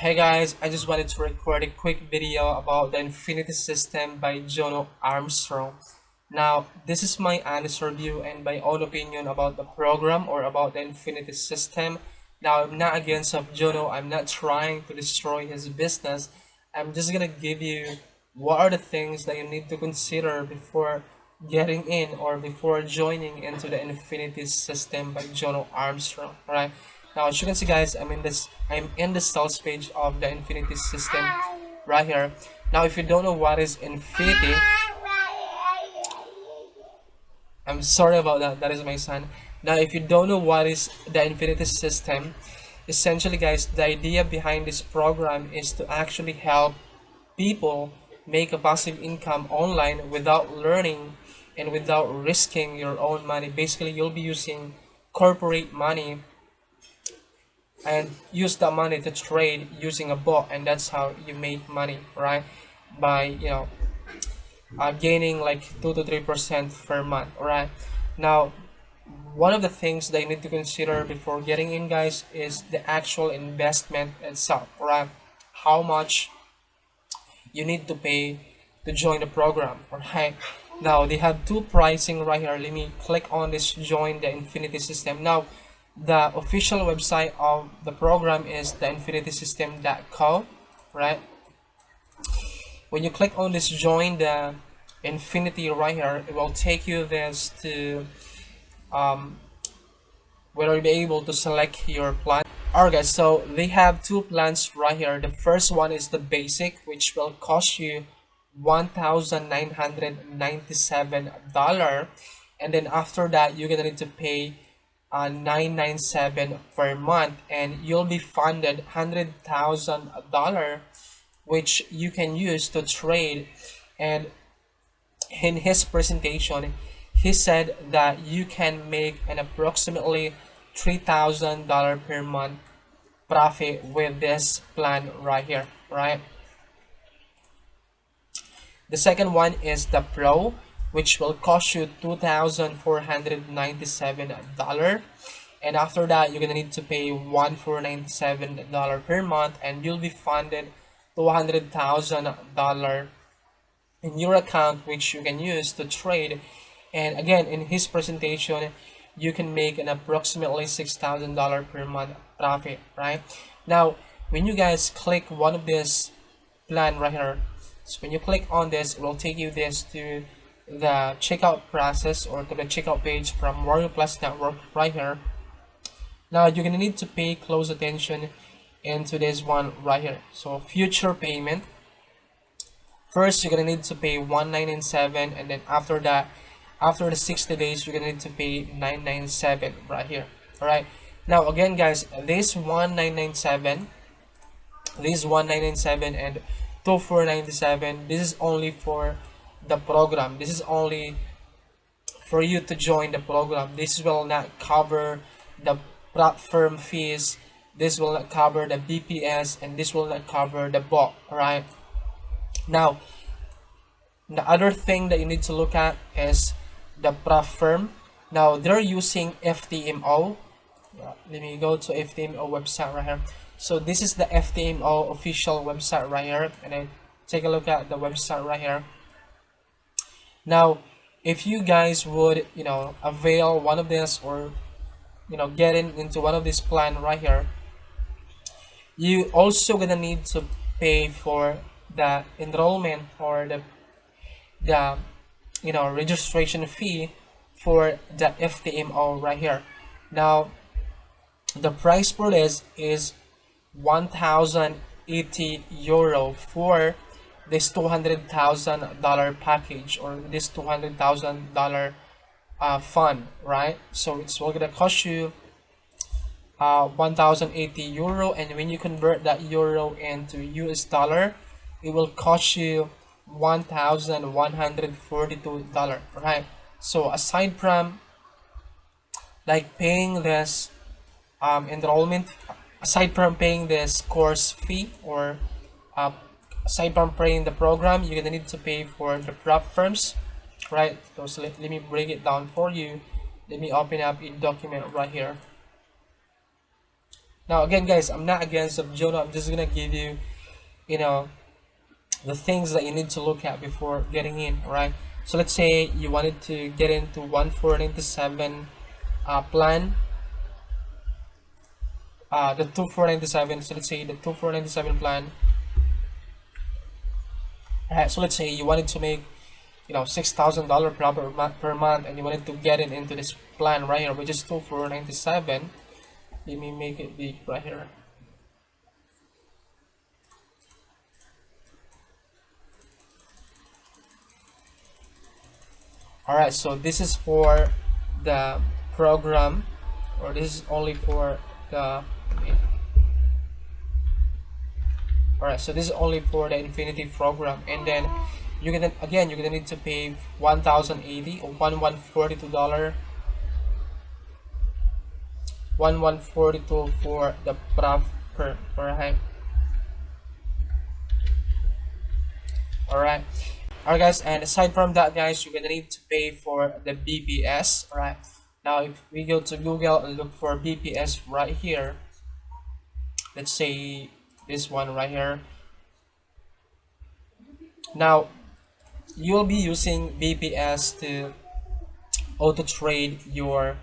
Hey guys, I just wanted to record a quick video about the Infinity System by Jono Armstrong. Now, this is my honest review and my own opinion about the program or about the Infinity System. Now, I'm not against of Jono. I'm not trying to destroy his business. I'm just gonna give you what are the things that you need to consider before getting in or before joining into the Infinity System by Jono Armstrong. Alright. Now as you can see guys, I'm in the sales page of the Infinity System right here. Now if you don't know what is Infinity, I'm sorry about that, that is my son. Now if you don't know what is the Infinity System, essentially guys, the idea behind this program is to actually help people make a passive income online without learning and without risking your own money. Basically you'll be using corporate money and use that money to trade using a bot, and that's how you make money, right? By gaining like 2 to 3% per month. Right now, one of the things that you need to consider before getting in guys is the actual investment itself, right? How much you need to pay to join the program. Right now they have two pricing right here. Let me click on this join the Infinity System. Now the official website of the program is the infinitysystem.co, right? When you click on this join the Infinity right here, it will take you this to where you'll be able to select your plan. Alright guys, so they have two plans right here. The first one is the basic, which will cost you $1,997, and then after that you're gonna need to pay $997 per month, and you'll be funded $100,000, which you can use to trade. And in his presentation, he said that you can make an approximately $3,000 per month profit with this plan right here, right? The second one is the Pro, which will cost you $2,497, and after that you're gonna need to pay $1,497 per month, and you'll be funded $200,000 in your account, which you can use to trade. And again, in his presentation, you can make an approximately $6,000 per month profit. Right now, when you guys click one of this plan right here, so when you click on this, it will take you this to the checkout process or to the checkout page from Warrior Plus Network right here. Now you're gonna need to pay close attention into this one right here. So future payment, first you're gonna need to pay $1,997, and then after that, after the 60 days, you're gonna need to pay $997 right here. All right, now again guys, this $1,997 and $2,497, this is only for the program. This is only for you to join the program. This will not cover the platform fees, this will not cover the BPS, and this will not cover the bot. Right now, the other thing that you need to look at is the platform. Now they're using FTMO. Let me go to FTMO website right here. So this is the FTMO official website right here, and I take a look at the website right here. Now if you guys would avail one of this, or get into one of this plan right here, you also gonna need to pay for the enrollment or the registration fee for the FTMO right here. Now the price for this is €1,080 for this $200,000 package, or this $200,000 fund, right? So it's gonna cost you €1,080, and when you convert that euro into US dollar, it will cost you $1,142, right? So aside from like paying this enrollment, aside from paying this course fee, or aside from paying the program, you're gonna need to pay for the platforms, right? So let me break it down for you. Let me open up a document right here. Now again guys, I'm not against of Jono, I'm just gonna give you, you know, the things that you need to look at before getting in, right? So let's say you wanted to get into 1497 plan, the 2497. So let's say the 2497 plan. So let's say you wanted to make, you know, $6,000 per month, and you wanted to get it into this plan right here, which is 2497. Let me make it big right here. Alright, so this is for the program, or this is only for the, alright, so this is only for the Infinity program, and then you're gonna need to pay 1,080 or $1,142 $1,142 for the prof per hike. Alright guys, and aside from that guys, you're gonna need to pay for the BPS. Alright, now if we go to Google and look for BPS right here, let's say this one right here. Now you'll be using BPS to auto trade your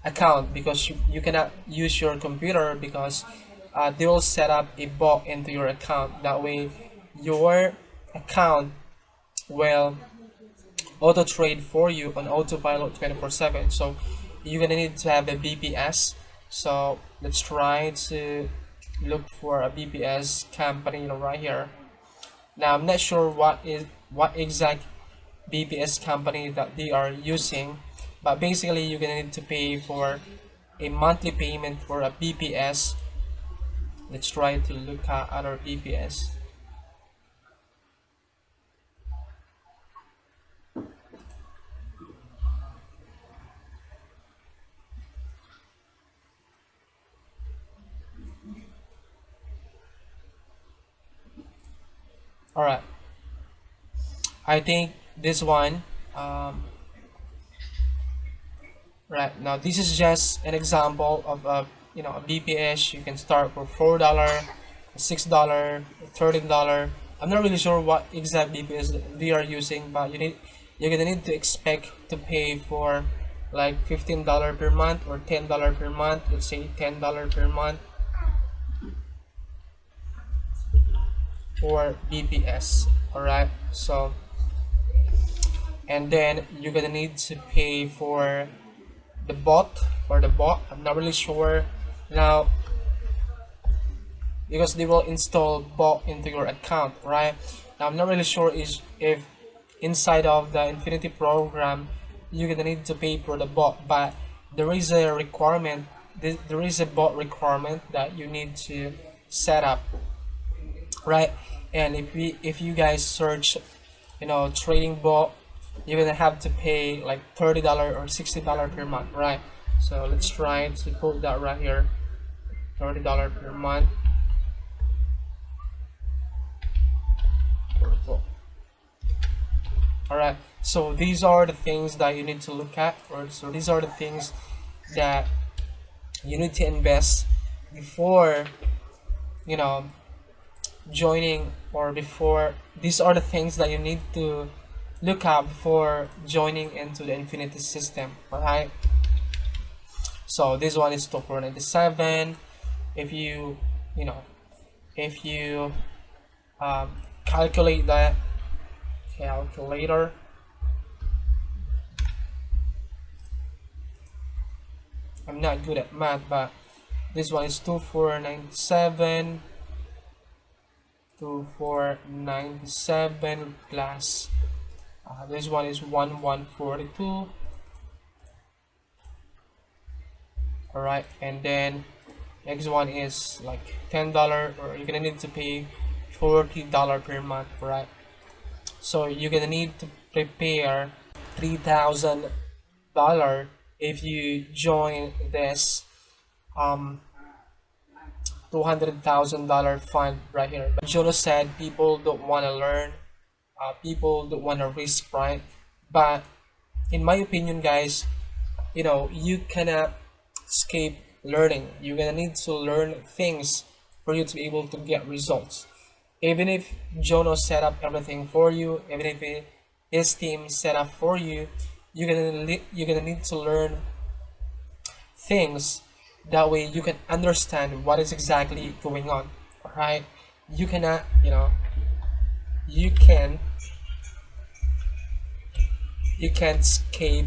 account, because you cannot use your computer, because they will set up a bot into your account. That way your account will auto trade for you on autopilot 24/7. So you're gonna need to have a BPS. So let's try to look for a BPS company right here. Now I'm not sure what exact BPS company that they are using, but basically you're gonna need to pay for a monthly payment for a BPS. Let's try to look at other BPS. Alright, I think this one, right now this is just an example of a, you know, a BPS. You can start for $4, $6, $13. I'm not really sure what exact BPS they are using, but you're gonna need to expect to pay for like $15 per month or $10 per month. Let's say $10 per month for BPS. Alright, so, and then you're gonna need to pay for the bot, I'm not really sure now, because they will install bot into your account, right? Now I'm not really sure if inside of the Infinity program you're gonna need to pay for the bot, but there is a requirement, there is a bot requirement that you need to set up, right? And if you guys search, you know, trading bot, you're gonna have to pay like $30 or $60 per month, right? So let's try to put that right here, $30 per month. Alright, so these are the things that you need to look at, or so these are the things that you need to invest before, you know, joining, or before, these are the things that you need to look up before joining into the Infinity system. Alright, so this one is 2497. If you calculate that, calculator, I'm not good at math, but this one is 2497 plus this one is 1142. Alright, and then next one is like $10, or you're gonna need to pay $40 per month, right? So you're gonna need to prepare $3,000 if you join this $200,000 fund right here. But Jono said people don't want to learn, people don't want to risk, right? But in my opinion guys, you know, you cannot escape learning. You're gonna need to learn things for you to be able to get results. Even if Jono set up everything for you, even if his team set up for you, you're gonna need to learn things. That way you can understand what is exactly going on. All right, you cannot, you can you can't escape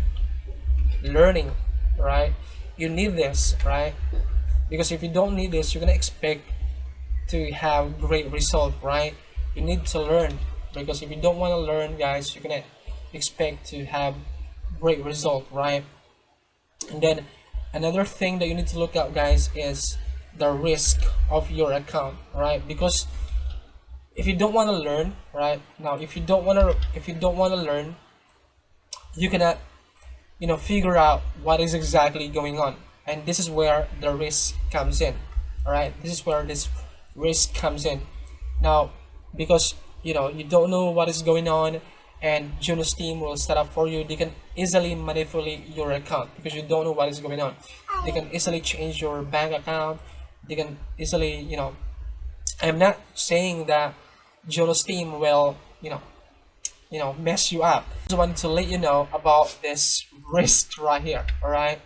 learning, right? You need this, right? Because if you don't need this, you're gonna expect to have great result, right? You need to learn, because if you don't want to learn, guys, you're gonna expect to have great result, right? And then another thing that you need to look at, guys, is the risk of your account, right? Because if you don't want to learn, right now, if you don't want to learn, you cannot, figure out what is exactly going on, and this is where the risk comes in. All right, this is where this risk comes in now, because you don't know what is going on, and Jono's team will set up for you. They can easily manipulate your account because you don't know what is going on. They can easily change your bank account. They can easily, I'm not saying that Jono's team will, mess you up. I just wanted to let you know about this risk right here. All right,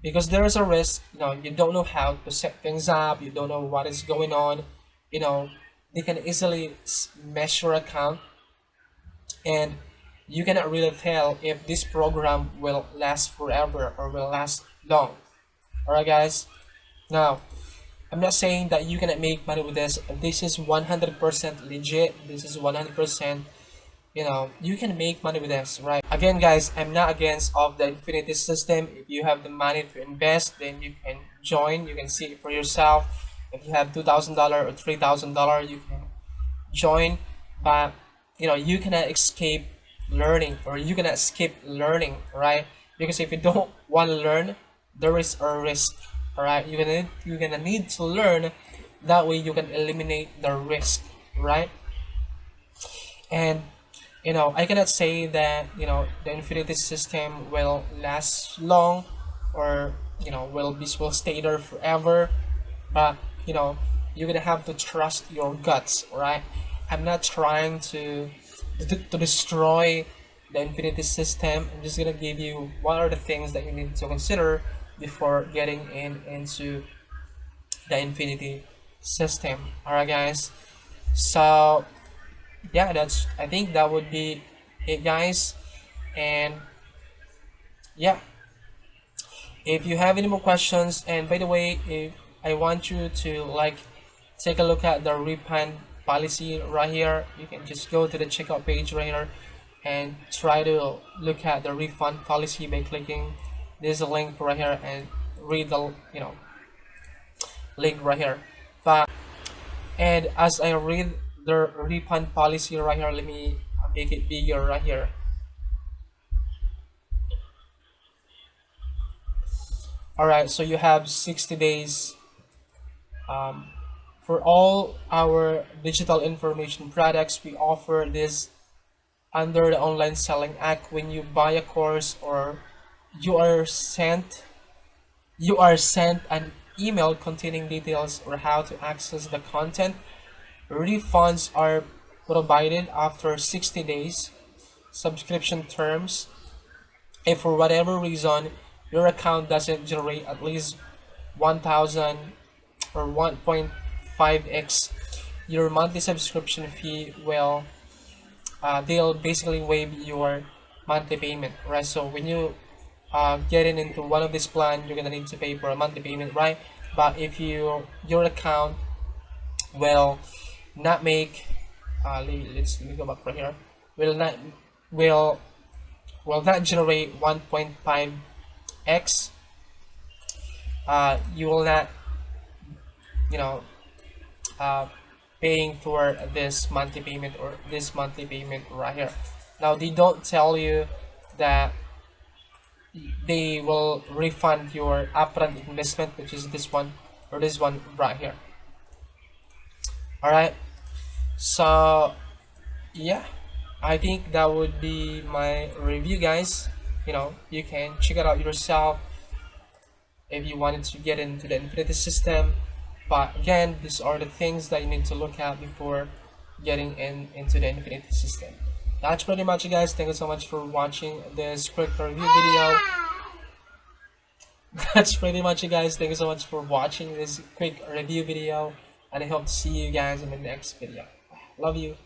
because there is a risk. You don't know how to set things up. You don't know what is going on. They can easily mess your account, and you cannot really tell if this program will last forever or will last long. All right, guys. Now, I'm not saying that you cannot make money with this. This is 100% legit. This is 100%, you can make money with this, right? Again, guys, I'm not against of the infinity system. If you have the money to invest, then you can join. You can see it for yourself. If you have $2,000 or $3,000, you can join. But you cannot escape learning, or you cannot skip learning, right? Because if you don't want to learn, there is a risk. All right, you're gonna need to learn. That way you can eliminate the risk, right? And I cannot say that the infinity system will last long, or will stay there forever. But you're gonna have to trust your guts, right? I'm not trying to destroy the infinity system. I'm just gonna give you what are the things that you need to consider before getting into the infinity system. All right, guys. So yeah, I think that would be it, guys. And yeah, if you have any more questions, and by the way, if I want you to take a look at the refund policy right here, you can just go to the checkout page right here and try to look at the refund policy by clicking this link right here and read the link right here. But and as I read the refund policy right here, let me make it bigger right here. All right, so you have 60 days for all our digital information products. We offer this under the online selling act. When you buy a course, or you are sent an email containing details or how to access the content, refunds are provided after 60 days. Subscription terms: if for whatever reason your account doesn't generate at least 1000 or 1.5x your monthly subscription fee, will they'll basically waive your monthly payment, right? So when you getting into one of this plan, you're gonna need to pay for a monthly payment, right? But if your account will not make let me go back right here, will not generate 1.5x, you will not paying for this monthly payment, or this monthly payment right here. Now, they don't tell you that they will refund your upfront investment, which is this one, or this one right here. All right, so yeah, I think that would be my review, guys. You can check it out yourself, if you wanted to get into the Infinity system. But again, these are the things that you need to look at before getting into the Infinity system. That's pretty much it, guys. Thank you so much for watching this quick review video. That's pretty much it, guys. Thank you so much for watching this quick review video, and I hope to see you guys in the next video. Love you.